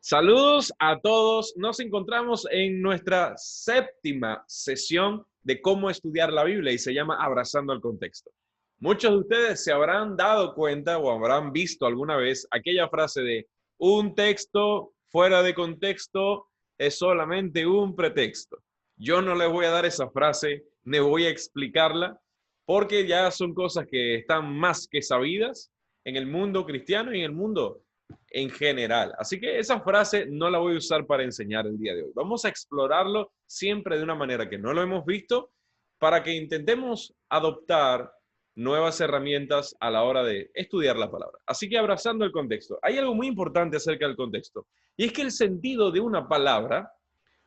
Saludos a todos. Nos encontramos en nuestra séptima sesión de cómo estudiar la Biblia y se llama Abrazando el Contexto. Muchos de ustedes se habrán dado cuenta o habrán visto alguna vez aquella frase de un texto fuera de contexto es solamente un pretexto. Yo no les voy a dar esa frase, ni voy a explicarla, porque ya son cosas que están más que sabidas en el mundo cristiano y en el mundo en general. Así que esa frase no la voy a usar para enseñar el día de hoy. Vamos a explorarlo siempre de una manera que no lo hemos visto para que intentemos adoptar nuevas herramientas a la hora de estudiar la palabra. Así que abrazando el contexto. Hay algo muy importante acerca del contexto y es que el sentido de una palabra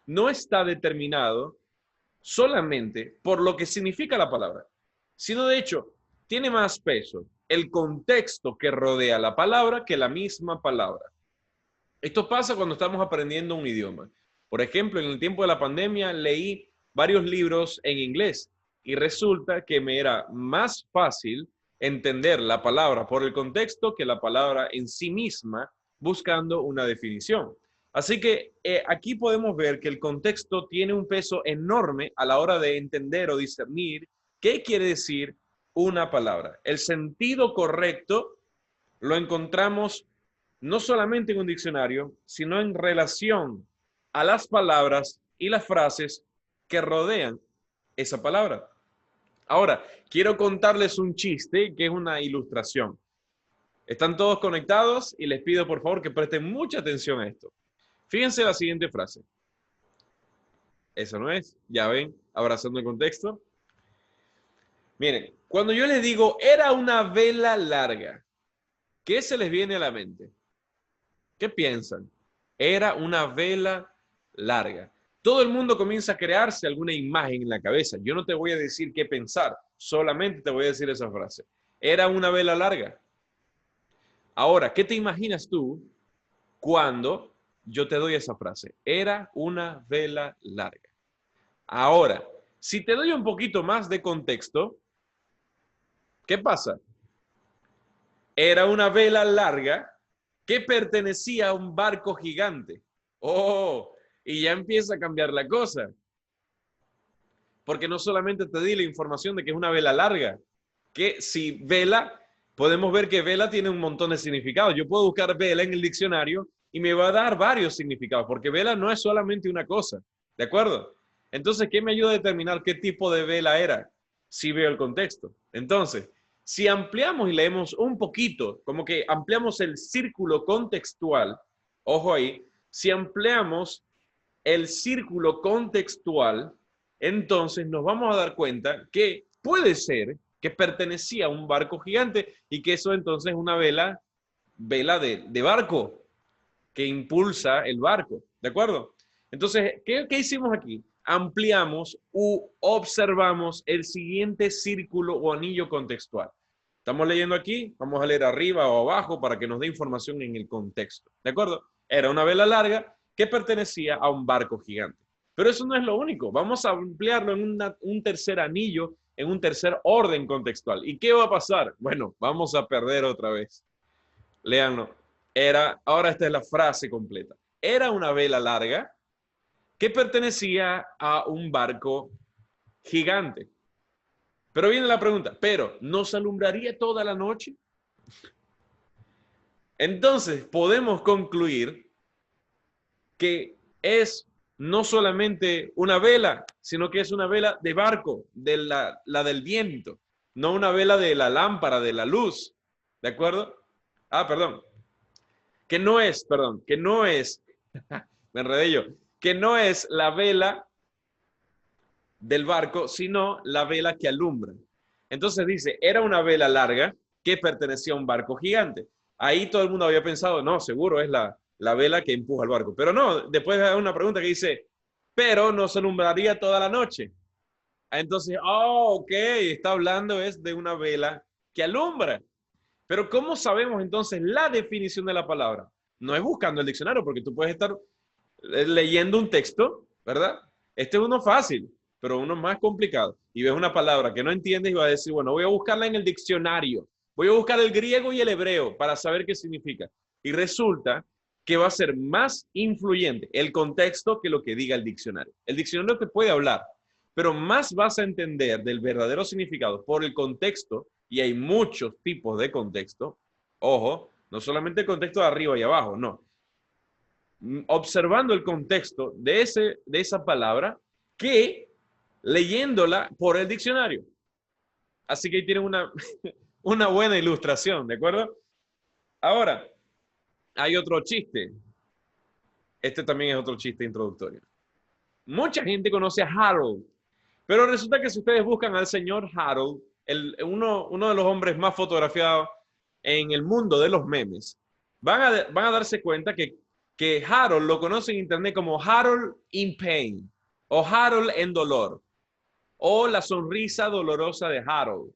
no está determinado solamente por lo que significa la palabra, sino de hecho tiene más peso el contexto que rodea la palabra que la misma palabra. Esto pasa cuando estamos aprendiendo un idioma. Por ejemplo, en el tiempo de la pandemia leí varios libros en inglés y resulta que me era más fácil entender la palabra por el contexto que la palabra en sí misma buscando una definición. Así que aquí podemos ver que el contexto tiene un peso enorme a la hora de entender o discernir qué quiere decir una palabra. El sentido correcto lo encontramos no solamente en un diccionario, sino en relación a las palabras y las frases que rodean esa palabra. Ahora, quiero contarles un chiste que es una ilustración. Están todos conectados y les pido por favor que presten mucha atención a esto. Fíjense la siguiente frase. Esa no es, ya ven, abrazando el contexto. Miren, cuando yo les digo, era una vela larga, ¿qué se les viene a la mente? ¿Qué piensan? Era una vela larga. Todo el mundo comienza a crearse alguna imagen en la cabeza. Yo no te voy a decir qué pensar, solamente te voy a decir esa frase. Era una vela larga. Ahora, ¿qué te imaginas tú cuando yo te doy esa frase? Era una vela larga. Ahora, si te doy un poquito más de contexto, ¿qué pasa? Era una vela larga que pertenecía a un barco gigante. Oh, y ya empieza a cambiar la cosa. Porque no solamente te di la información de que es una vela larga, que si vela, podemos ver que vela tiene un montón de significados. Yo puedo buscar vela en el diccionario y me va a dar varios significados, porque vela no es solamente una cosa, ¿de acuerdo? Entonces, ¿qué me ayuda a determinar qué tipo de vela era? Si veo el contexto. Entonces, si ampliamos y leemos un poquito, como que ampliamos el círculo contextual, ojo ahí, si ampliamos el círculo contextual, entonces nos vamos a dar cuenta que puede ser que pertenecía a un barco gigante y que eso entonces es una vela de barco que impulsa el barco, ¿de acuerdo? Entonces, ¿qué hicimos aquí? Ampliamos u observamos el siguiente círculo o anillo contextual. Estamos leyendo aquí, vamos a leer arriba o abajo para que nos dé información en el contexto, ¿de acuerdo? Era una vela larga que pertenecía a un barco gigante. Pero eso no es lo único, vamos a ampliarlo en un tercer anillo, en un tercer orden contextual. ¿Y qué va a pasar? Bueno, vamos a perder otra vez. Léanlo. Ahora esta es la frase completa. Era una vela larga que pertenecía a un barco gigante. Pero viene la pregunta, ¿pero nos alumbraría toda la noche? Entonces podemos concluir que es no solamente una vela, sino que es una vela de barco, de la del viento, no una vela de la lámpara, de la luz. ¿De acuerdo? Perdón. Que no es, me enredé yo, que no es la vela del barco, sino la vela que alumbra. Entonces dice, era una vela larga que pertenecía a un barco gigante. Ahí todo el mundo había pensado, no, seguro es la vela que empuja el barco. Pero no, después hay una pregunta que dice, pero no se alumbraría toda la noche. Entonces, ok, está hablando es de una vela que alumbra. Pero ¿cómo sabemos entonces la definición de la palabra? No es buscando el diccionario, porque tú puedes estar leyendo un texto, ¿verdad? Este es uno fácil, pero uno más complicado. Y ves una palabra que no entiendes y vas a decir, bueno, voy a buscarla en el diccionario. Voy a buscar el griego y el hebreo para saber qué significa. Y resulta que va a ser más influyente el contexto que lo que diga el diccionario. El diccionario te puede hablar, pero más vas a entender del verdadero significado por el contexto, y hay muchos tipos de contexto. Ojo, no solamente el contexto de arriba y abajo, no. Observando el contexto de esa palabra que leyéndola por el diccionario. Así que ahí tienen una buena ilustración, ¿de acuerdo? Ahora, hay otro chiste. Este también es otro chiste introductorio. Mucha gente conoce a Harold, pero resulta que si ustedes buscan al señor Harold, uno de los hombres más fotografiados en el mundo de los memes, van a darse cuenta que Harold lo conoce en internet como Harold in Pain, o Harold en dolor, o la sonrisa dolorosa de Harold.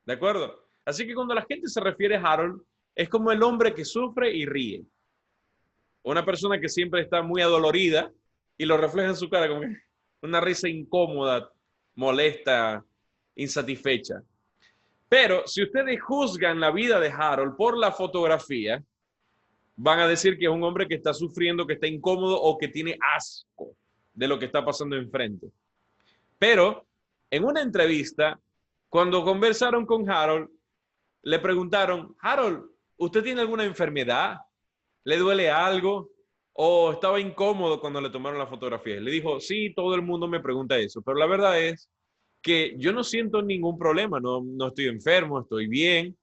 ¿De acuerdo? Así que cuando la gente se refiere a Harold, es como el hombre que sufre y ríe. Una persona que siempre está muy adolorida y lo refleja en su cara como una risa incómoda, molesta, insatisfecha. Pero si ustedes juzgan la vida de Harold por la fotografía, van a decir que es un hombre que está sufriendo, que está incómodo o que tiene asco de lo que está pasando enfrente. Pero en una entrevista, cuando conversaron con Harold, le preguntaron, Harold, ¿usted tiene alguna enfermedad? ¿Le duele algo? ¿O estaba incómodo cuando le tomaron la fotografía? Le dijo, sí, todo el mundo me pregunta eso, pero la verdad es que yo no siento ningún problema, no estoy enfermo, estoy bien,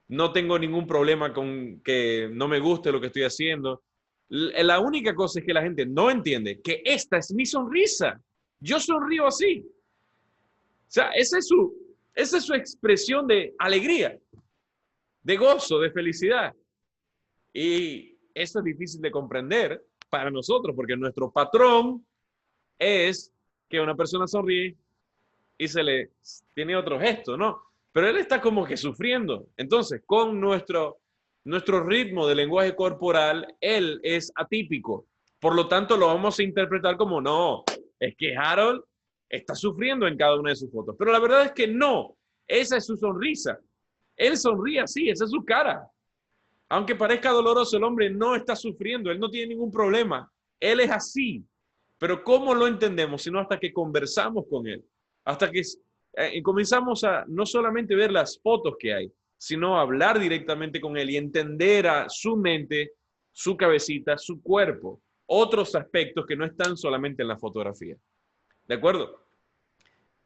no tengo ningún problema con que no me guste lo que estoy haciendo. La única cosa es que la gente no entiende que esta es mi sonrisa. Yo sonrío así. O sea, esa es su expresión de alegría, de gozo, de felicidad. Y eso es difícil de comprender para nosotros, porque nuestro patrón es que una persona sonríe y se le tiene otro gesto, ¿no? Pero él está como que sufriendo. Entonces, con nuestro ritmo de lenguaje corporal, él es atípico. Por lo tanto, lo vamos a interpretar como no, es que Harold está sufriendo en cada una de sus fotos. Pero la verdad es que no, esa es su sonrisa. Él sonríe así, esa es su cara. Aunque parezca doloroso, el hombre no está sufriendo, él no tiene ningún problema. Él es así. Pero ¿cómo lo entendemos? Sino hasta que conversamos con él. Hasta que comenzamos a no solamente ver las fotos que hay, sino hablar directamente con él y entender a su mente, su cabecita, su cuerpo, otros aspectos que no están solamente en la fotografía. ¿De acuerdo?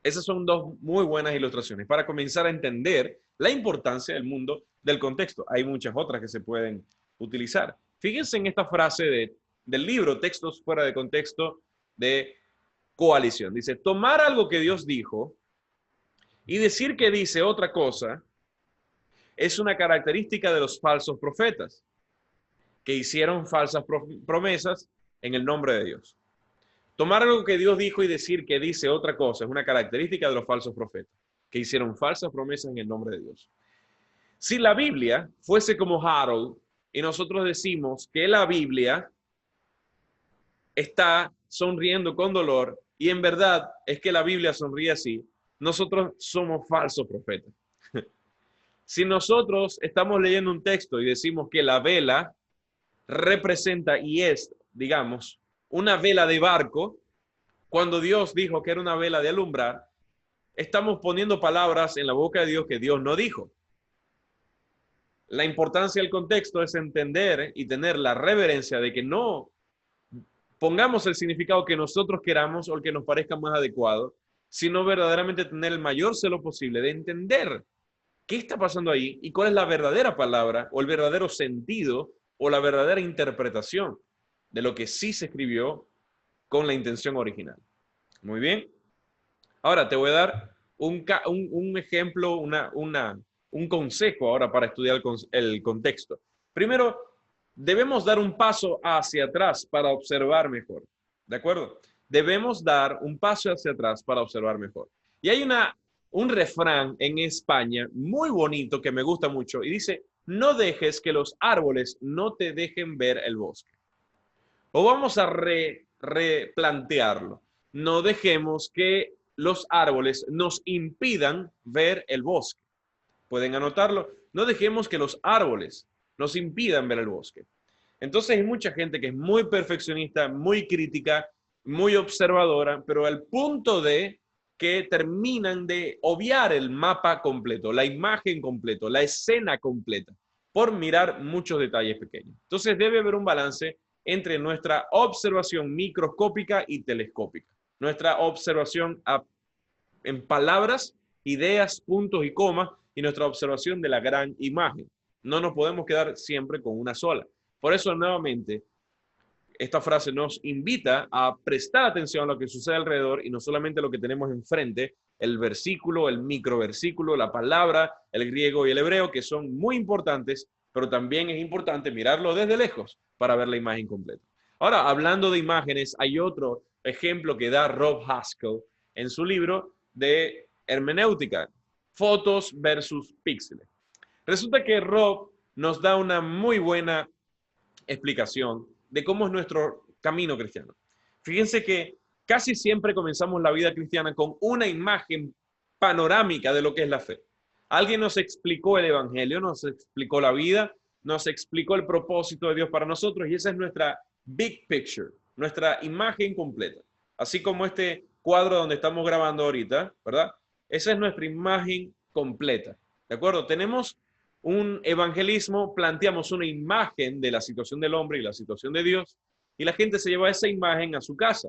Esas son dos muy buenas ilustraciones para comenzar a entender la importancia del mundo del contexto. Hay muchas otras que se pueden utilizar. Fíjense en esta frase del libro Textos fuera de contexto de Coalición. Dice, tomar algo que Dios dijo y decir que dice otra cosa es una característica de los falsos profetas que hicieron falsas promesas en el nombre de Dios. Tomar algo que Dios dijo y decir que dice otra cosa es una característica de los falsos profetas, que hicieron falsas promesas en el nombre de Dios. Si la Biblia fuese como Harold y nosotros decimos que la Biblia está sonriendo con dolor y en verdad es que la Biblia sonríe así, nosotros somos falsos profetas. Si nosotros estamos leyendo un texto y decimos que la vela representa y es, digamos, una vela de barco, cuando Dios dijo que era una vela de alumbrar, estamos poniendo palabras en la boca de Dios que Dios no dijo. La importancia del contexto es entender y tener la reverencia de que no pongamos el significado que nosotros queramos o el que nos parezca más adecuado, sino verdaderamente tener el mayor celo posible de entender qué está pasando ahí y cuál es la verdadera palabra o el verdadero sentido o la verdadera interpretación de lo que sí se escribió con la intención original. Muy bien. Ahora te voy a dar un ejemplo, un consejo ahora para estudiar el contexto. Primero, debemos dar un paso hacia atrás para observar mejor. ¿De acuerdo? Debemos dar un paso hacia atrás para observar mejor. Y hay un refrán en España muy bonito que me gusta mucho y dice, no dejes que los árboles no te dejen ver el bosque. O vamos a replantearlo. No dejemos que los árboles nos impidan ver el bosque. ¿Pueden anotarlo? No dejemos que los árboles nos impidan ver el bosque. Entonces hay mucha gente que es muy perfeccionista, muy crítica, muy observadora, pero al punto de que terminan de obviar el mapa completo, la imagen completo, la escena completa, por mirar muchos detalles pequeños. Entonces debe haber un balance entre nuestra observación microscópica y telescópica. Nuestra observación en palabras, ideas, puntos y comas, y nuestra observación de la gran imagen. No nos podemos quedar siempre con una sola. Por eso, nuevamente, esta frase nos invita a prestar atención a lo que sucede alrededor y no solamente a lo que tenemos enfrente, el versículo, el microversículo, la palabra, el griego y el hebreo, que son muy importantes, pero también es importante mirarlo desde lejos para ver la imagen completa. Ahora, hablando de imágenes, hay otro ejemplo que da Rob Haskell en su libro de hermenéutica, fotos versus píxeles. Resulta que Rob nos da una muy buena explicación de cómo es nuestro camino cristiano. Fíjense que casi siempre comenzamos la vida cristiana con una imagen panorámica de lo que es la fe. Alguien nos explicó el evangelio, nos explicó la vida, nos explicó el propósito de Dios para nosotros y esa es nuestra big picture, nuestra imagen completa. Así como este cuadro donde estamos grabando ahorita, ¿verdad? Esa es nuestra imagen completa. ¿De acuerdo? Tenemos un evangelismo, planteamos una imagen de la situación del hombre y la situación de Dios, y la gente se lleva esa imagen a su casa.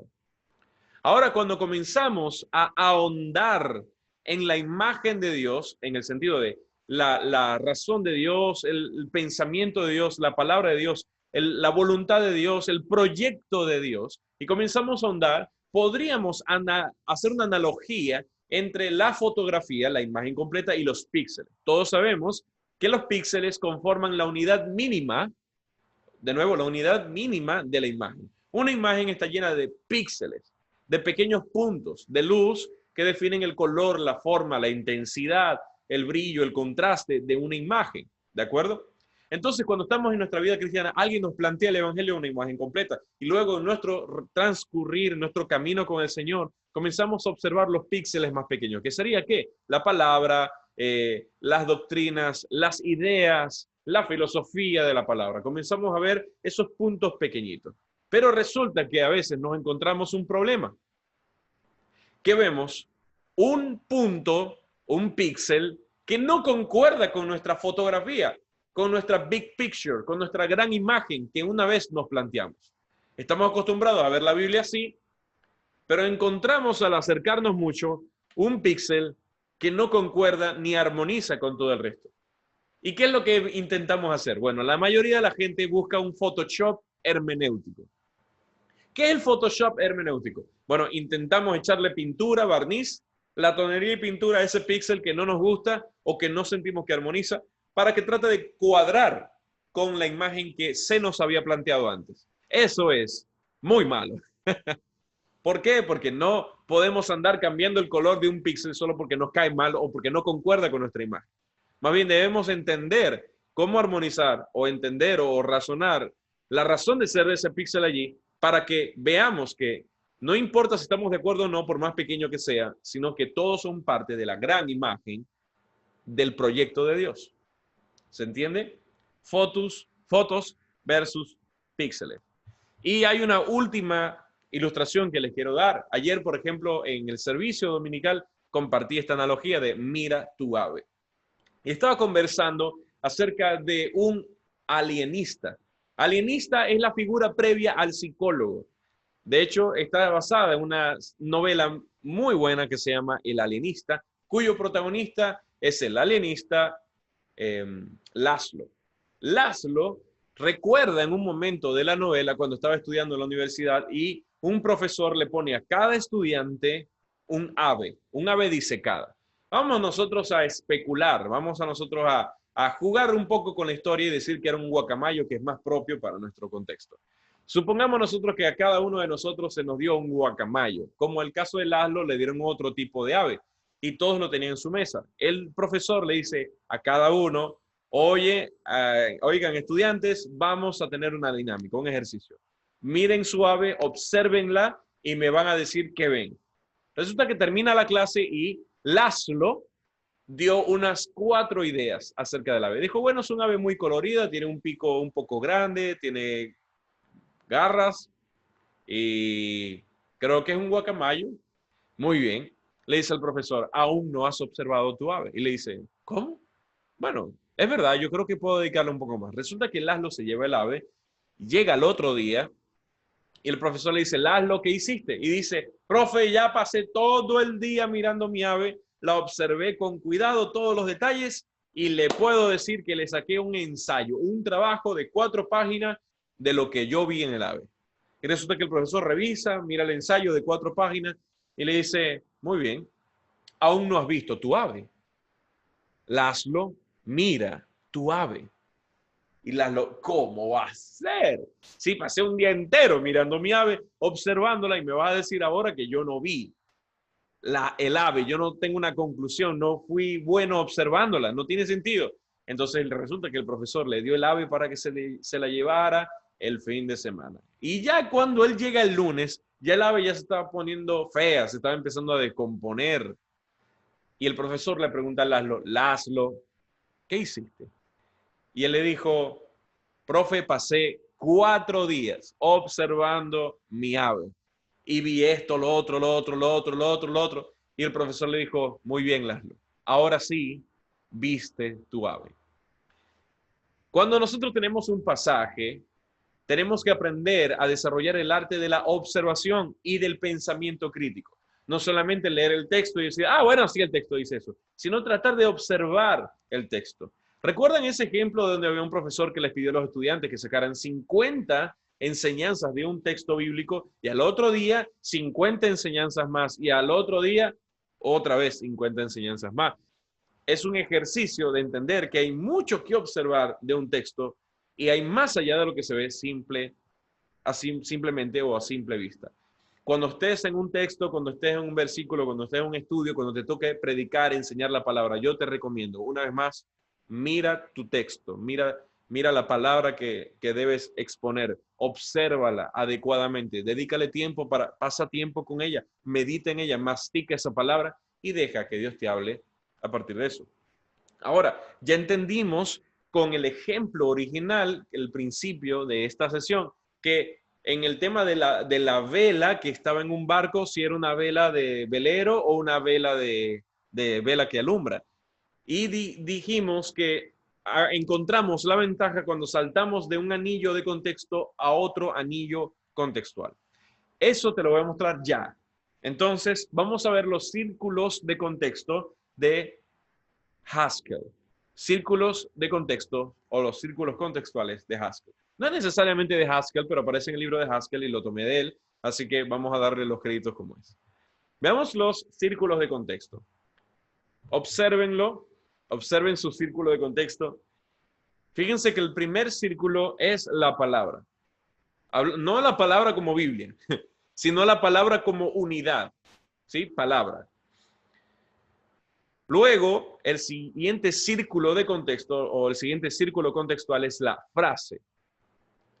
Ahora, cuando comenzamos a ahondar en la imagen de Dios, en el sentido de la razón de Dios, el pensamiento de Dios, la palabra de Dios, la voluntad de Dios, el proyecto de Dios, y comenzamos a ahondar, podríamos hacer una analogía entre la fotografía, la imagen completa, y los píxeles. Todos sabemos que los píxeles conforman la unidad mínima, de nuevo, la unidad mínima de la imagen. Una imagen está llena de píxeles, de pequeños puntos de luz que definen el color, la forma, la intensidad, el brillo, el contraste de una imagen, ¿de acuerdo? Entonces, cuando estamos en nuestra vida cristiana, alguien nos plantea el evangelio una imagen completa y luego en nuestro transcurrir, nuestro camino con el Señor, comenzamos a observar los píxeles más pequeños, que sería ¿qué? La palabra, las doctrinas, las ideas, la filosofía de la palabra. Comenzamos a ver esos puntos pequeñitos. Pero resulta que a veces nos encontramos un problema. Que vemos un punto, un píxel, que no concuerda con nuestra fotografía, con nuestra big picture, con nuestra gran imagen que una vez nos planteamos. Estamos acostumbrados a ver la Biblia así, pero encontramos al acercarnos mucho un píxel que no concuerda ni armoniza con todo el resto. ¿Y qué es lo que intentamos hacer? Bueno, la mayoría de la gente busca un Photoshop hermenéutico. ¿Qué es el Photoshop hermenéutico? Bueno, intentamos echarle pintura, barniz, la tonería y pintura a ese píxel que no nos gusta o que no sentimos que armoniza para que trate de cuadrar con la imagen que se nos había planteado antes. Eso es muy malo. ¿Por qué? Porque no podemos andar cambiando el color de un píxel solo porque nos cae mal o porque no concuerda con nuestra imagen. Más bien debemos entender cómo armonizar o entender o razonar la razón de ser de ese píxel allí para que veamos que no importa si estamos de acuerdo o no, por más pequeño que sea, sino que todos son parte de la gran imagen del proyecto de Dios. ¿Se entiende? Fotos versus píxeles. Y hay una última ilustración que les quiero dar. Ayer, por ejemplo, en el servicio dominical compartí esta analogía de mira tu ave. Y estaba conversando acerca de un alienista. Alienista es la figura previa al psicólogo. De hecho, está basada en una novela muy buena que se llama El alienista, cuyo protagonista es el alienista Laszlo. Laszlo recuerda en un momento de la novela cuando estaba estudiando en la universidad y un profesor le pone a cada estudiante un ave disecada. Vamos nosotros a especular, vamos a nosotros a jugar un poco con la historia y decir que era un guacamayo que es más propio para nuestro contexto. Supongamos nosotros que a cada uno de nosotros se nos dio un guacamayo, como el caso de Laszlo le dieron otro tipo de ave y todos lo tenían en su mesa. El profesor le dice a cada uno, oigan estudiantes, vamos a tener una dinámica, un ejercicio. Miren su ave, obsérvenla y me van a decir qué ven. Resulta que termina la clase y Laszlo dio unas 4 ideas acerca del ave. Dijo, bueno, es un ave muy colorida, tiene un pico un poco grande, tiene garras y creo que es un guacamayo. Muy bien. Le dice al profesor, aún no has observado tu ave. Y le dice, ¿cómo? Bueno, es verdad, yo creo que puedo dedicarle un poco más. Resulta que Laszlo se lleva el ave, llega el otro día y el profesor le dice, Laszlo, ¿qué hiciste? Y dice, profe, ya pasé todo el día mirando mi ave, la observé con cuidado, todos los detalles, y le puedo decir que le saqué un ensayo, un trabajo de 4 páginas de lo que yo vi en el ave. Y resulta que el profesor revisa, mira el ensayo de 4 páginas y le dice, muy bien, aún no has visto tu ave. Laszlo, mira tu ave. Y Laszlo, ¿cómo va a ser? Sí, pasé un día entero mirando mi ave, observándola y me va a decir ahora que yo no vi el ave, yo no tengo una conclusión, no fui bueno observándola, no tiene sentido. Entonces resulta que el profesor le dio el ave para que se la llevara el fin de semana. Y ya cuando él llega el lunes, ya el ave ya se estaba poniendo fea, se estaba empezando a descomponer. Y el profesor le pregunta a Laszlo, Laszlo, ¿qué hiciste? Y él le dijo, profe, pasé 4 días observando mi ave y vi esto, lo otro, lo otro, lo otro, lo otro, lo otro. Y el profesor le dijo, muy bien, Laszlo, ahora sí, viste tu ave. Cuando nosotros tenemos un pasaje, tenemos que aprender a desarrollar el arte de la observación y del pensamiento crítico. No solamente leer el texto y decir, ah, bueno, sí, el texto dice eso, sino tratar de observar el texto. ¿Recuerdan ese ejemplo donde había un profesor que les pidió a los estudiantes que sacaran 50 enseñanzas de un texto bíblico y al otro día 50 enseñanzas más y al otro día otra vez 50 enseñanzas más? Es un ejercicio de entender que hay mucho que observar de un texto y hay más allá de lo que se ve simplemente o a simple vista. Cuando estés en un texto, cuando estés en un versículo, cuando estés en un estudio, cuando te toque predicar, enseñar la palabra, yo te recomiendo, una vez más, mira tu texto, mira la palabra que debes exponer, obsérvala adecuadamente, dedícale tiempo pasa tiempo con ella, medita en ella, mastica esa palabra y deja que Dios te hable a partir de eso. Ahora, ya entendimos con el ejemplo original, el principio de esta sesión, que en el tema de la vela que estaba en un barco, si era una vela de velero o una vela de vela que alumbra. Y dijimos que encontramos la ventaja cuando saltamos de un anillo de contexto a otro anillo contextual. Eso te lo voy a mostrar ya. Entonces, vamos a ver los círculos de contexto de Haskell. Círculos de contexto o los círculos contextuales de Haskell. No es necesariamente de Haskell, pero aparece en el libro de Haskell y lo tomé de él, así que vamos a darle los créditos como es. Veamos los círculos de contexto. Obsérvenlo, observen su círculo de contexto. Fíjense que el primer círculo es la palabra. No la palabra como Biblia, sino la palabra como unidad. ¿Sí? Palabra. Luego, el siguiente círculo de contexto o el siguiente círculo contextual es la frase.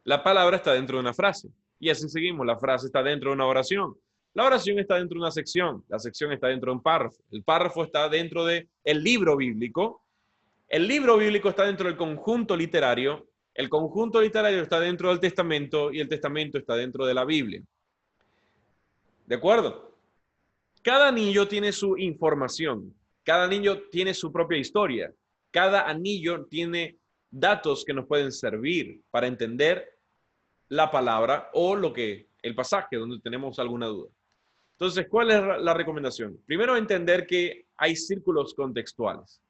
La palabra está dentro de una frase. Y así seguimos. La frase está dentro de una oración. La oración está dentro de una sección. La sección está dentro de un párrafo. El párrafo está dentro del libro bíblico. El libro bíblico está dentro del conjunto literario. El conjunto literario está dentro del testamento y el testamento está dentro de la Biblia. ¿De acuerdo? Cada anillo tiene su información. Cada anillo tiene su propia historia. Cada anillo tiene datos que nos pueden servir para entender la palabra o el pasaje donde tenemos alguna duda. Entonces, ¿cuál es la recomendación? Primero, entender que hay círculos contextuales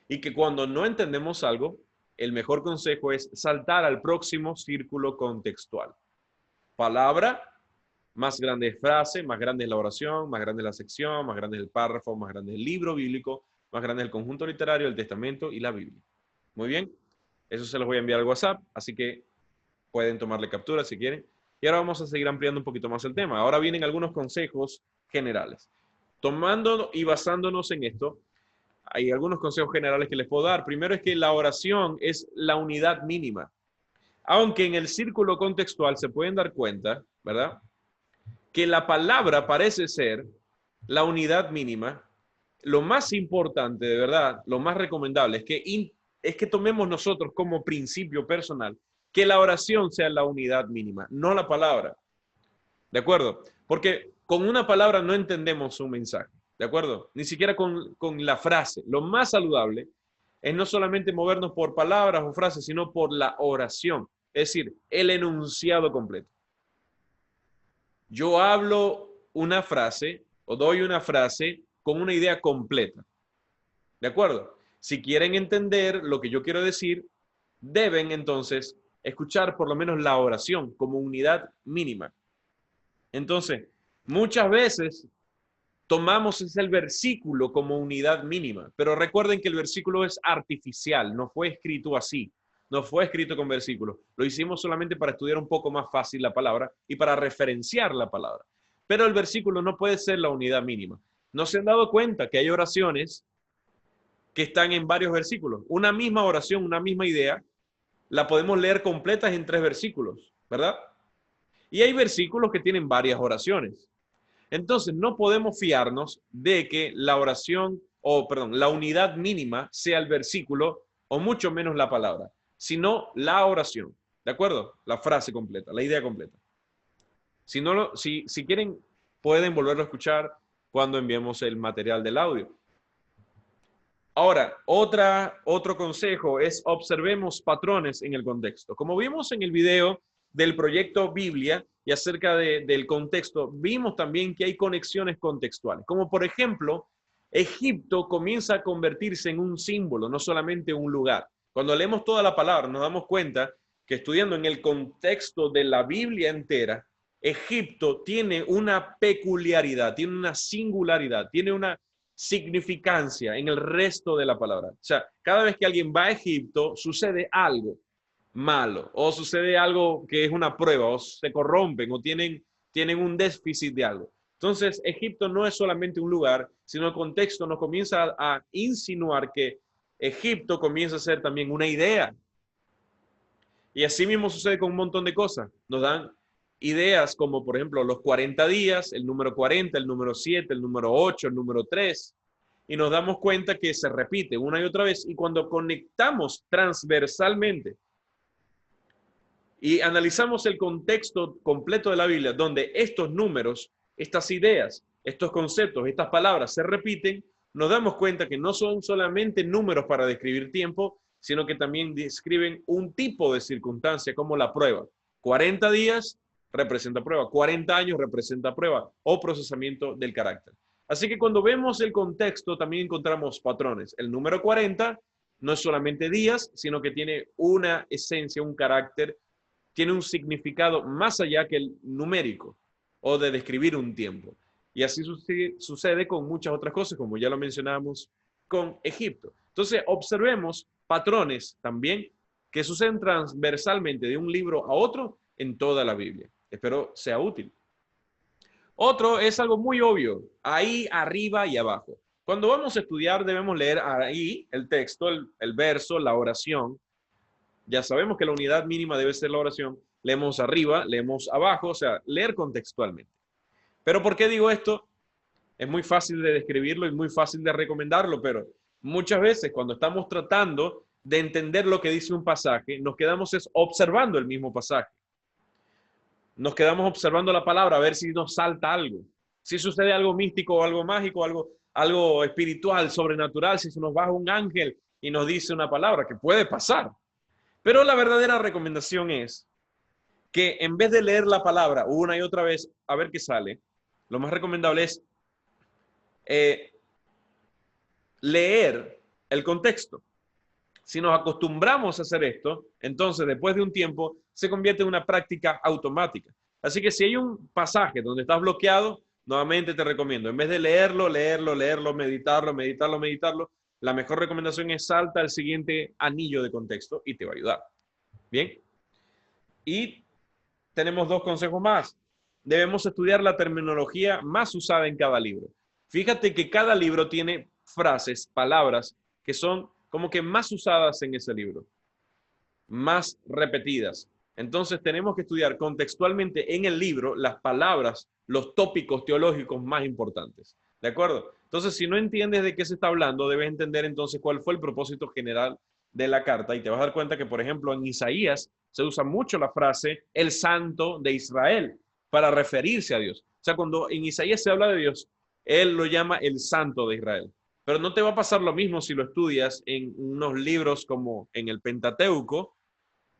y que cuando no entendemos algo, el mejor consejo es saltar al próximo círculo contextual. Palabra, más grande es frase, más grande es la oración, más grande es la sección, más grande es el párrafo, más grande es el libro bíblico, más grande es el conjunto literario, el testamento y la Biblia. Muy bien, eso se los voy a enviar al WhatsApp, así que pueden tomarle captura si quieren. Y ahora vamos a seguir ampliando un poquito más el tema. Ahora vienen algunos consejos generales. Tomando y basándonos en esto, hay algunos consejos generales que les puedo dar. Primero es que la oración es la unidad mínima. Aunque en el círculo contextual se pueden dar cuenta, ¿verdad?, que la palabra parece ser la unidad mínima, lo más importante, de verdad, lo más recomendable es que tomemos nosotros como principio personal que la oración sea la unidad mínima, no la palabra. ¿De acuerdo? Porque con una palabra no entendemos un mensaje. ¿De acuerdo? Ni siquiera con la frase. Lo más saludable es no solamente movernos por palabras o frases, sino por la oración. Es decir, el enunciado completo. Yo hablo una frase o doy una frase con una idea completa. ¿De acuerdo? Si quieren entender lo que yo quiero decir, deben entonces escuchar por lo menos la oración como unidad mínima. Entonces, muchas veces tomamos el versículo como unidad mínima, pero recuerden que el versículo es artificial, no fue escrito así, no fue escrito con versículos. Lo hicimos solamente para estudiar un poco más fácil la palabra y para referenciar la palabra. Pero el versículo no puede ser la unidad mínima. ¿No se han dado cuenta que hay oraciones que están en varios versículos? Una misma oración, una misma idea, la podemos leer completas en 3 versículos, ¿verdad? Y hay versículos que tienen varias oraciones. Entonces, no podemos fiarnos de que la oración, o perdón, la unidad mínima sea el versículo, o mucho menos la palabra, sino la oración. ¿De acuerdo? La frase completa, la idea completa. Si quieren, pueden volverlo a escuchar cuando enviemos el material del audio. Ahora, otro consejo es observemos patrones en el contexto. Como vimos en el video del proyecto Biblia y acerca del contexto, vimos también que hay conexiones contextuales. Como por ejemplo, Egipto comienza a convertirse en un símbolo, no solamente un lugar. Cuando leemos toda la palabra, nos damos cuenta que estudiando en el contexto de la Biblia entera, Egipto tiene una peculiaridad, tiene una singularidad, tiene una significancia en el resto de la palabra. O sea, cada vez que alguien va a Egipto, sucede algo malo, o sucede algo que es una prueba, o se corrompen, o tienen un déficit de algo. Entonces, Egipto no es solamente un lugar, sino el contexto nos comienza a insinuar que Egipto comienza a ser también una idea. Y así mismo sucede con un montón de cosas. Nos dan ideas como, por ejemplo, los 40 días, el número 40, el número 7, el número 8, el número 3, y nos damos cuenta que se repite una y otra vez, y cuando conectamos transversalmente y analizamos el contexto completo de la Biblia, donde estos números, estas ideas, estos conceptos, estas palabras se repiten, nos damos cuenta que no son solamente números para describir tiempo, sino que también describen un tipo de circunstancia como la prueba. 40 días representa prueba, 40 años representa prueba o procesamiento del carácter. Así que cuando vemos el contexto también encontramos patrones. El número 40 no es solamente días, sino que tiene una esencia, un carácter, tiene un significado más allá que el numérico o de describir un tiempo. Y así sucede con muchas otras cosas, como ya lo mencionábamos con Egipto. Entonces, observemos patrones también que suceden transversalmente de un libro a otro en toda la Biblia. Espero sea útil. Otro es algo muy obvio, ahí arriba y abajo. Cuando vamos a estudiar debemos leer ahí el texto, el verso, la oración. Ya sabemos que la unidad mínima debe ser la oración. Leemos arriba, leemos abajo, o sea, leer contextualmente. Pero ¿por qué digo esto? Es muy fácil de describirlo y muy fácil de recomendarlo, pero muchas veces cuando estamos tratando de entender lo que dice un pasaje, nos quedamos observando el mismo pasaje. Nos quedamos observando la palabra a ver si nos salta algo. Si sucede algo místico o algo mágico, algo espiritual, sobrenatural, si se nos baja un ángel y nos dice una palabra, que puede pasar. Pero la verdadera recomendación es que en vez de leer la palabra una y otra vez a ver qué sale, lo más recomendable es leer el contexto. Si nos acostumbramos a hacer esto, entonces después de un tiempo se convierte en una práctica automática. Así que si hay un pasaje donde estás bloqueado, nuevamente te recomiendo, en vez de leerlo, meditarlo, la mejor recomendación es salta al siguiente anillo de contexto y te va a ayudar. Bien. Y tenemos 2 consejos más. Debemos estudiar la terminología más usada en cada libro. Fíjate que cada libro tiene frases, palabras que son como que más usadas en ese libro, más repetidas. Entonces tenemos que estudiar contextualmente en el libro las palabras, los tópicos teológicos más importantes. ¿De acuerdo? Entonces, si no entiendes de qué se está hablando, debes entender entonces cuál fue el propósito general de la carta y te vas a dar cuenta que, por ejemplo, en Isaías se usa mucho la frase el Santo de Israel para referirse a Dios. O sea, cuando en Isaías se habla de Dios, él lo llama el Santo de Israel. Pero no te va a pasar lo mismo si lo estudias en unos libros como en el Pentateuco,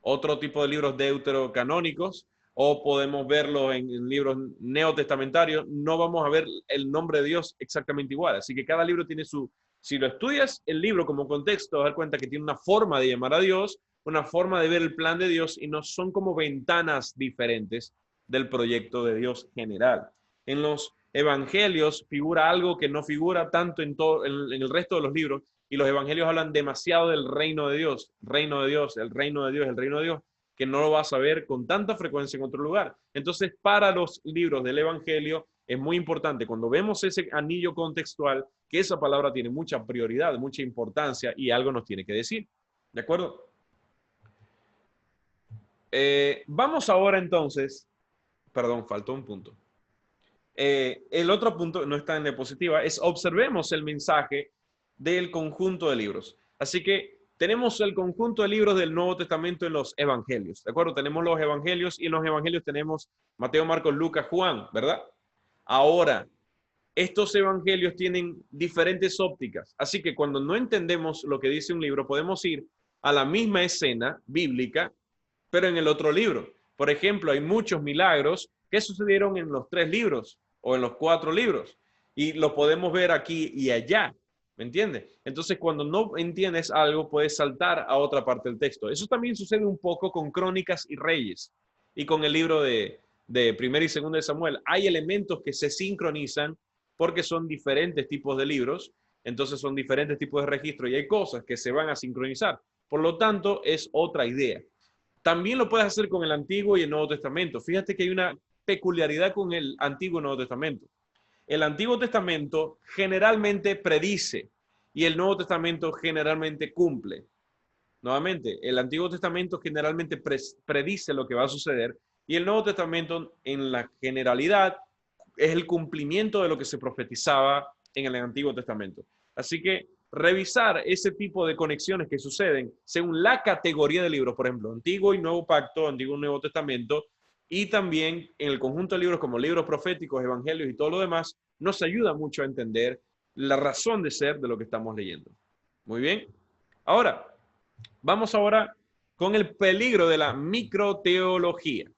otro tipo de libros deuterocanónicos, o podemos verlo en libros neotestamentarios. No vamos a ver el nombre de Dios exactamente igual. Así que cada libro tiene su... Si lo estudias el libro como contexto, vas a dar cuenta que tiene una forma de llamar a Dios, una forma de ver el plan de Dios, y no son como ventanas diferentes del proyecto de Dios general. En los evangelios figura algo que no figura tanto en el resto de los libros, y los evangelios hablan demasiado del reino de Dios, reino de Dios, el reino de Dios, el reino de Dios, que no lo vas a ver con tanta frecuencia en otro lugar. Entonces, para los libros del evangelio es muy importante, cuando vemos ese anillo contextual, que esa palabra tiene mucha prioridad, mucha importancia y algo nos tiene que decir. ¿De acuerdo? Vamos ahora entonces, perdón, faltó un punto. El otro punto no está en diapositiva, es observemos el mensaje del conjunto de libros. Así que tenemos el conjunto de libros del Nuevo Testamento en los evangelios, ¿de acuerdo? Tenemos los evangelios y en los evangelios tenemos Mateo, Marcos, Lucas, Juan, ¿verdad? Ahora, estos evangelios tienen diferentes ópticas, así que cuando no entendemos lo que dice un libro, podemos ir a la misma escena bíblica, pero en el otro libro. Por ejemplo, hay muchos milagros que sucedieron en los 3 libros o en los 4 libros y lo podemos ver aquí y allá, ¿me entiendes? Entonces, cuando no entiendes algo, puedes saltar a otra parte del texto. Eso también sucede un poco con Crónicas y Reyes y con el libro de Primera y Segunda de Samuel. Hay elementos que se sincronizan porque son diferentes tipos de libros, entonces son diferentes tipos de registros y hay cosas que se van a sincronizar. Por lo tanto, es otra idea. También lo puedes hacer con el Antiguo y el Nuevo Testamento. Fíjate que hay una peculiaridad con el Antiguo y Nuevo Testamento. El Antiguo Testamento generalmente predice y el Nuevo Testamento generalmente cumple. Nuevamente, el Antiguo Testamento generalmente predice lo que va a suceder y el Nuevo Testamento en la generalidad es el cumplimiento de lo que se profetizaba en el Antiguo Testamento. Así que revisar ese tipo de conexiones que suceden según la categoría de libros, por ejemplo, Antiguo y Nuevo Pacto, Antiguo y Nuevo Testamento, y también en el conjunto de libros como libros proféticos, evangelios y todo lo demás, nos ayuda mucho a entender la razón de ser de lo que estamos leyendo. Muy bien. Ahora, vamos ahora con el peligro de la microteología.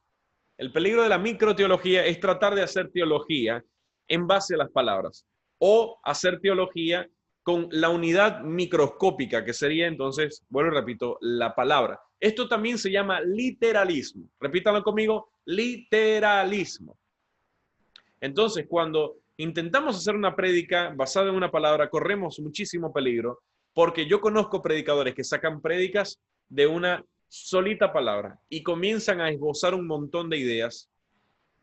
El peligro de la microteología es tratar de hacer teología en base a las palabras o hacer teología con la unidad microscópica, que sería entonces, bueno, repito, la palabra. Esto también se llama literalismo. Repítanlo conmigo, literalismo. Entonces, cuando intentamos hacer una prédica basada en una palabra, corremos muchísimo peligro, porque yo conozco predicadores que sacan prédicas de una solita palabra y comienzan a esbozar un montón de ideas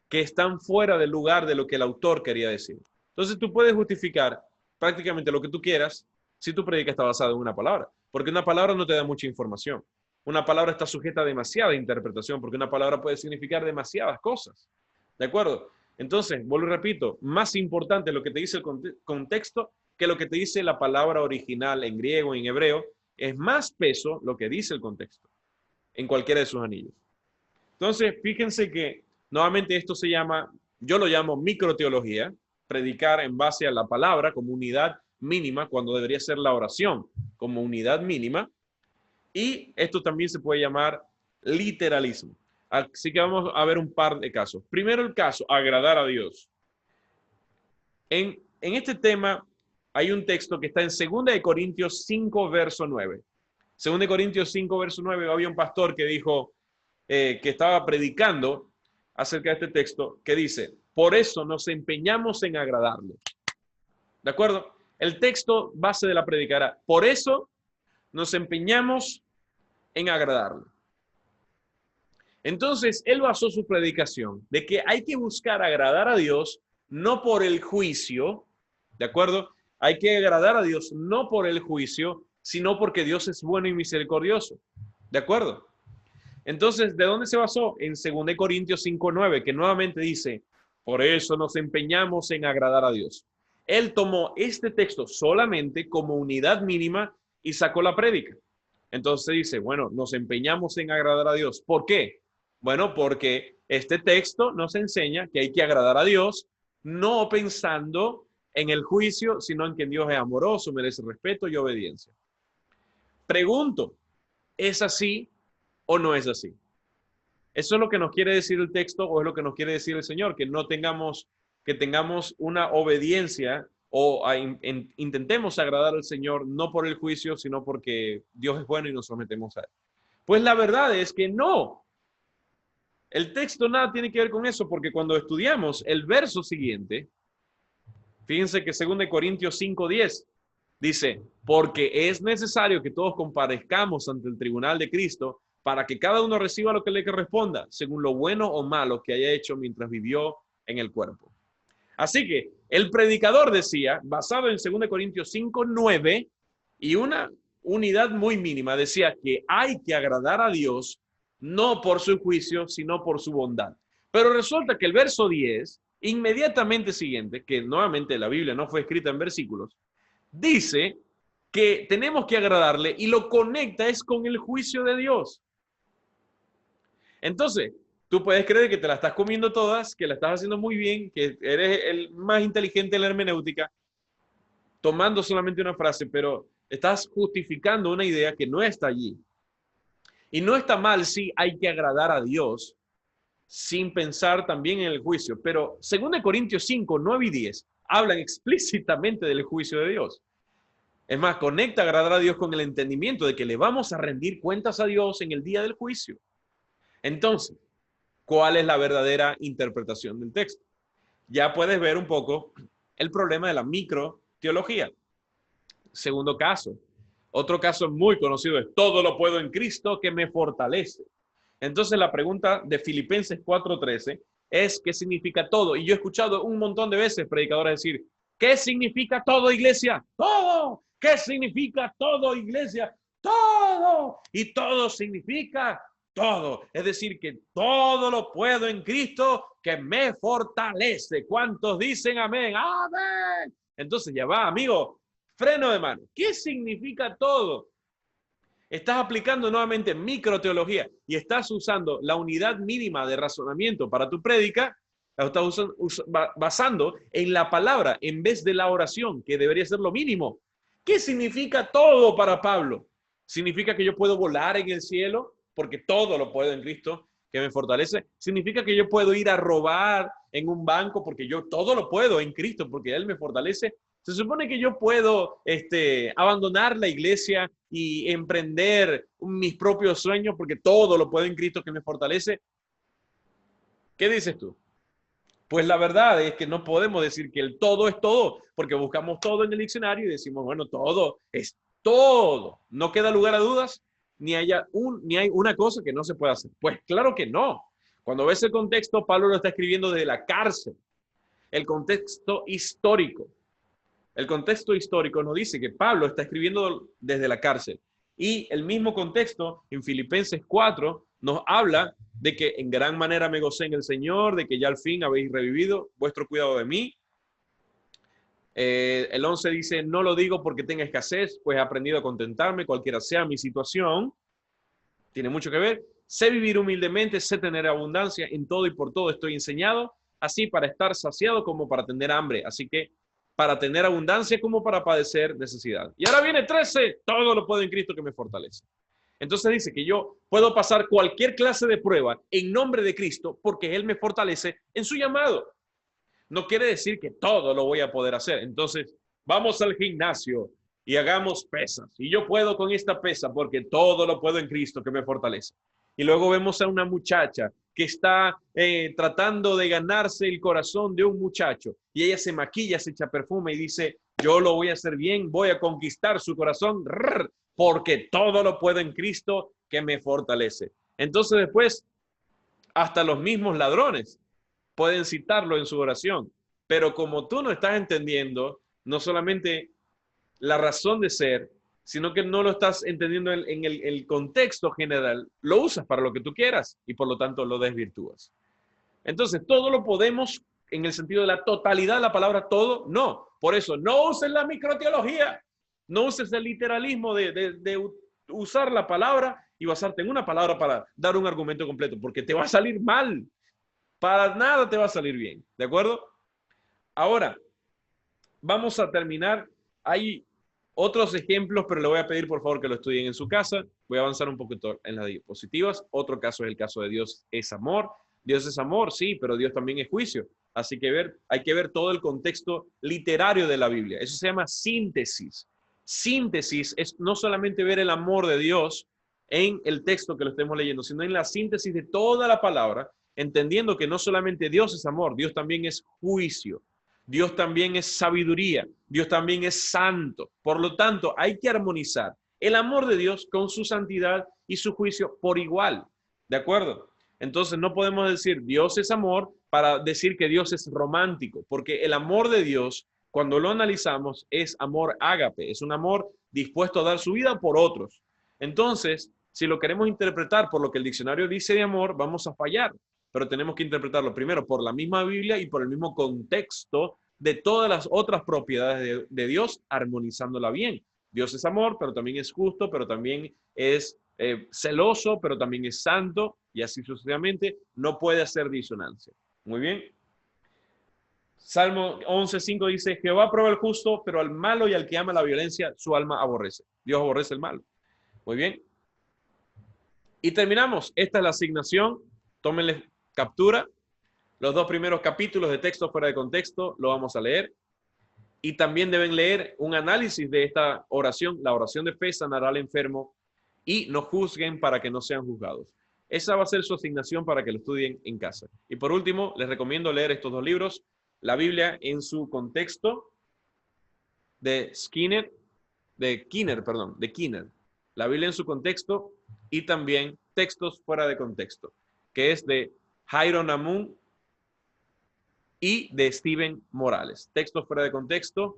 que están fuera del lugar de lo que el autor quería decir. Entonces tú puedes justificar prácticamente lo que tú quieras si tu prédica está basada en una palabra, porque una palabra no te da mucha información. Una palabra está sujeta a demasiada interpretación, porque una palabra puede significar demasiadas cosas. ¿De acuerdo? Entonces, vuelvo y repito, más importante lo que te dice el contexto que lo que te dice la palabra original en griego y en hebreo, es más peso lo que dice el contexto en cualquiera de sus anillos. Entonces, fíjense que nuevamente esto se llama, yo lo llamo microteología, predicar en base a la palabra como unidad mínima, cuando debería ser la oración como unidad mínima, y esto también se puede llamar literalismo. Así que vamos a ver un par de casos. Primero el caso, agradar a Dios. En este tema hay un texto que está en 2 Corintios 5, verso 9. 2 Corintios 5, verso 9, había un pastor que dijo, que estaba predicando acerca de este texto, que dice, por eso nos empeñamos en agradarle. ¿De acuerdo? El texto base de la predica era, por eso nos empeñamos en agradarle. Entonces, él basó su predicación de que hay que buscar agradar a Dios, no por el juicio, ¿de acuerdo? Hay que agradar a Dios no por el juicio, sino porque Dios es bueno y misericordioso, ¿de acuerdo? Entonces, ¿de dónde se basó? En 2 Corintios 5:9, que nuevamente dice, por eso nos empeñamos en agradar a Dios. Él tomó este texto solamente como unidad mínima y sacó la prédica. Entonces dice, bueno, nos empeñamos en agradar a Dios. ¿Por qué? Bueno, porque este texto nos enseña que hay que agradar a Dios, no pensando en el juicio, sino en que Dios es amoroso, merece respeto y obediencia. Pregunto, ¿es así o no es así? ¿Eso es lo que nos quiere decir el texto o es lo que nos quiere decir el Señor? Que tengamos una obediencia o intentemos agradar al Señor no por el juicio, sino porque Dios es bueno y nos sometemos a Él. Pues la verdad es que no. El texto nada tiene que ver con eso, porque cuando estudiamos el verso siguiente, fíjense que 2 Corintios 5:10 dice, porque es necesario que todos comparezcamos ante el tribunal de Cristo para que cada uno reciba lo que le corresponda, según lo bueno o malo que haya hecho mientras vivió en el cuerpo. Así que el predicador decía, basado en 2 Corintios 5:9, y una unidad muy mínima, decía que hay que agradar a Dios no por su juicio, sino por su bondad. Pero resulta que el verso 10, inmediatamente siguiente, que nuevamente la Biblia no fue escrita en versículos, dice que tenemos que agradarle y lo conecta es con el juicio de Dios. Entonces, tú puedes creer que te la estás comiendo todas, que la estás haciendo muy bien, que eres el más inteligente en la hermenéutica, tomando solamente una frase, pero estás justificando una idea que no está allí. Y no está mal si hay que agradar a Dios sin pensar también en el juicio, pero 2 Corintios 5:9 y 10 hablan explícitamente del juicio de Dios. Es más, conecta agradar a Dios con el entendimiento de que le vamos a rendir cuentas a Dios en el día del juicio. Entonces, ¿cuál es la verdadera interpretación del texto? Ya puedes ver un poco el problema de la microteología. Segundo caso. Otro caso muy conocido es, todo lo puedo en Cristo que me fortalece. Entonces la pregunta de Filipenses 4:13 es, ¿qué significa todo? Y yo he escuchado un montón de veces predicadores decir, ¿qué significa todo, iglesia? Todo. ¿Qué significa todo, iglesia? Todo. Y todo significa todo. Es decir, que todo lo puedo en Cristo que me fortalece. ¿Cuántos dicen amén? Amén. Entonces ya va, amigo, freno de mano. ¿Qué significa todo? Estás aplicando nuevamente microteología y estás usando la unidad mínima de razonamiento para tu prédica, la estás basando en la palabra en vez de la oración, que debería ser lo mínimo. ¿Qué significa todo para Pablo? ¿Significa que yo puedo volar en el cielo? Porque todo lo puedo en Cristo que me fortalece. ¿Significa que yo puedo ir a robar en un banco? Porque yo todo lo puedo en Cristo porque Él me fortalece. Se supone que yo puedo abandonar la iglesia y emprender mis propios sueños porque todo lo puedo en Cristo que me fortalece. ¿Qué dices tú? Pues la verdad es que no podemos decir que el todo es todo, porque buscamos todo en el diccionario y decimos, bueno, todo es todo. No queda lugar a dudas, ni hay una cosa que no se pueda hacer. Pues claro que no. Cuando ves el contexto, Pablo lo está escribiendo desde la cárcel, el contexto histórico. El contexto histórico nos dice que Pablo está escribiendo desde la cárcel. Y el mismo contexto en Filipenses 4 nos habla de que en gran manera me gocé en el Señor, de que ya al fin habéis revivido vuestro cuidado de mí. El 11 dice, no lo digo porque tenga escasez, pues he aprendido a contentarme, cualquiera sea mi situación. Tiene mucho que ver. Sé vivir humildemente, sé tener abundancia, en todo y por todo estoy enseñado, así para estar saciado como para tener hambre. Así que para tener abundancia como para padecer necesidad. Y ahora viene 13, todo lo puedo en Cristo que me fortalece. Entonces dice que yo puedo pasar cualquier clase de prueba en nombre de Cristo porque Él me fortalece en su llamado. No quiere decir que todo lo voy a poder hacer. Entonces, vamos al gimnasio y hagamos pesas. Y yo puedo con esta pesa porque todo lo puedo en Cristo que me fortalece. Y luego vemos a una muchacha que está tratando de ganarse el corazón de un muchacho. Y ella se maquilla, se echa perfume y dice, yo lo voy a hacer bien, voy a conquistar su corazón, porque todo lo puedo en Cristo que me fortalece. Entonces después, hasta los mismos ladrones pueden citarlo en su oración. Pero como tú no estás entendiendo, no solamente la razón de ser, sino que no lo estás entendiendo en el contexto general, lo usas para lo que tú quieras y por lo tanto lo desvirtúas. Entonces, todo lo podemos en el sentido de la totalidad de la palabra todo, no, Por eso, no uses la microteología, no uses el literalismo de usar la palabra y basarte en una palabra para dar un argumento completo, porque te va a salir mal. Para nada te va a salir bien, ¿de acuerdo? Ahora, vamos a terminar. Hay otros ejemplos, pero le voy a pedir por favor que lo estudien en su casa. Voy a avanzar un poquito en las diapositivas. Otro caso es el caso de Dios es amor. Dios es amor, sí, pero Dios también es juicio. Así que hay que ver todo el contexto literario de la Biblia. Eso se llama síntesis. Síntesis es no solamente ver el amor de Dios en el texto que lo estemos leyendo, sino en la síntesis de toda la palabra, entendiendo que no solamente Dios es amor, Dios también es juicio. Dios también es sabiduría, Dios también es santo. Por lo tanto, hay que armonizar el amor de Dios con su santidad y su juicio por igual. ¿De acuerdo? Entonces no podemos decir Dios es amor para decir que Dios es romántico, porque el amor de Dios, cuando lo analizamos, es amor ágape, es un amor dispuesto a dar su vida por otros. Entonces, si lo queremos interpretar por lo que el diccionario dice de amor, vamos a fallar, pero tenemos que interpretarlo primero por la misma Biblia y por el mismo contexto de todas las otras propiedades de Dios, armonizándola bien. Dios es amor, pero también es justo, pero también es celoso, pero también es santo, y así sucesivamente. No puede hacer disonancia. Muy bien. Salmo 11:5 dice, Jehová prueba al justo, pero al malo y al que ama la violencia, su alma aborrece. Dios aborrece el malo. Muy bien. Y terminamos. Esta es la asignación. Tómenle captura. Los 2 primeros capítulos de texto fuera de contexto lo vamos a leer. Y también deben leer un análisis de esta oración. La oración de fe sanará al enfermo y no juzguen para que no sean juzgados. Esa va a ser su asignación para que lo estudien en casa. Y por último, les recomiendo leer estos 2 libros. La Biblia en su contexto de Kinner. La Biblia en su contexto y también Textos fuera de contexto, que es de Jairo Namun y de Steven Morales. Textos fuera de contexto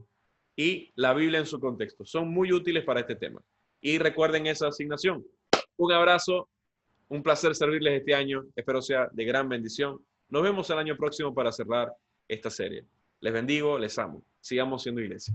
y la Biblia en su contexto. Son muy útiles para este tema. Y recuerden esa asignación. Un abrazo, un placer servirles este año. Espero sea de gran bendición. Nos vemos el año próximo para cerrar esta serie. Les bendigo, les amo. Sigamos siendo iglesia.